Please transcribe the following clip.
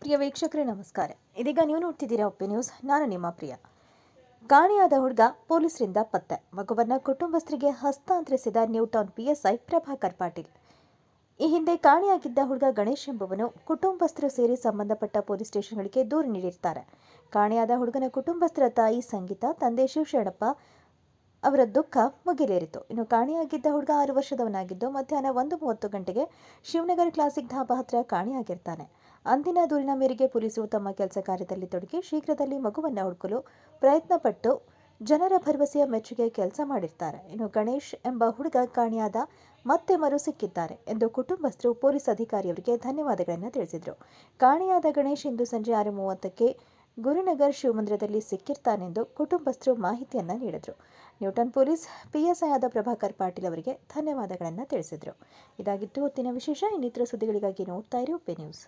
ಪ್ರಿಯ ವೀಕ್ಷಕರೇ ನಮಸ್ಕಾರ. ಇದೀಗ ನೀವು ನೋಡ್ತಿದ್ದೀರಾ ಒಪ್ಪೆ ನ್ಯೂಸ್. ನಾನು ನಿಮ್ಮ ಪ್ರಿಯ. ಕಾಣೆಯಾದ ಹುಡುಗ ಪೊಲೀಸರಿಂದ ಪತ್ತೆ. ಮಗುವನ್ನ ಕುಟುಂಬಸ್ಥರಿಗೆ ಹಸ್ತಾಂತರಿಸಿದ ನ್ಯೂಟೌನ್ ಪಿಎಸ್ಐ ಪ್ರಭಾಕರ್ ಪಾಟೀಲ್. ಈ ಹಿಂದೆ ಕಾಣೆಯಾಗಿದ್ದ ಹುಡುಗ ಗಣೇಶ್ ಎಂಬುವನು ಕುಟುಂಬಸ್ಥರು ಸೇರಿ ಸಂಬಂಧಪಟ್ಟ ಪೊಲೀಸ್ ಸ್ಟೇಷನ್ಗಳಿಗೆ ದೂರು ನೀಡಿರ್ತಾರೆ. ಕಾಣೆಯಾದ ಹುಡುಗನ ಕುಟುಂಬಸ್ಥರ ತಾಯಿ ಸಂಗೀತ, ತಂದೆ ಶಿವಶರಣಪ್ಪ ಅವರ ದುಃಖ ಮುಗಿಲೇರಿತು. ಇನ್ನು ಕಾಣೆಯಾಗಿದ್ದ ಹುಡುಗ 6 ವರ್ಷದವನಾಗಿದ್ದು ಮಧ್ಯಾಹ್ನ 1:30 ಗಂಟೆಗೆ ಶಿವನಗರ ಕ್ಲಾಸಿಕ್ ಧಾಬಾ ಹತ್ರ ಕಾಣೆಯಾಗಿರ್ತಾನೆ. ಅಂದಿನ ದೂರಿನ ಮೇರೆಗೆ ಪೊಲೀಸರು ತಮ್ಮ ಕೆಲಸ ಕಾರ್ಯದಲ್ಲಿ ತೊಡಗಿ ಶೀಘ್ರದಲ್ಲಿ ಮಗುವನ್ನ ಹುಡುಕಲು ಪ್ರಯತ್ನಪಟ್ಟು ಜನರ ಭರವಸೆಯ ಮೆಚ್ಚುಗೆ ಕೆಲಸ ಮಾಡಿರ್ತಾರೆ. ಇನ್ನು ಗಣೇಶ್ ಎಂಬ ಹುಡುಗ ಕಾಣೆಯಾದ ಮತ್ತೆ ಮರು ಸಿಕ್ಕಿದ್ದಾರೆ ಎಂದು ಕುಟುಂಬಸ್ಥರು ಪೊಲೀಸ್ ಅಧಿಕಾರಿಯವರಿಗೆ ಧನ್ಯವಾದಗಳನ್ನು ತಿಳಿಸಿದರು. ಕಾಣೆಯಾದ ಗಣೇಶ್ ಇಂದು ಸಂಜೆ 6:30ಕ್ಕೆ ಗುರುನಗರ್ ಶಿವಮಂದಿರದಲ್ಲಿ ಸಿಕ್ಕಿರ್ತಾನೆಂದು ಕುಟುಂಬಸ್ಥರು ಮಾಹಿತಿಯನ್ನ ನೀಡಿದರು. ನ್ಯೂಟನ್ ಪೊಲೀಸ್ ಪಿಎಸ್ಐ ಆದ ಪ್ರಭಾಕರ್ ಪಾಟೀಲ್ ಅವರಿಗೆ ಧನ್ಯವಾದಗಳನ್ನು ತಿಳಿಸಿದರು. ಇದಾಗಿತ್ತು ಹೊತ್ತಿನ ವಿಶೇಷ. ಇನ್ನಿತರ ಸುದ್ದಿಗಳಿಗಾಗಿ ನೋಡ್ತಾ ಇರಿ ಒಪ್ಪೆ ನ್ಯೂಸ್.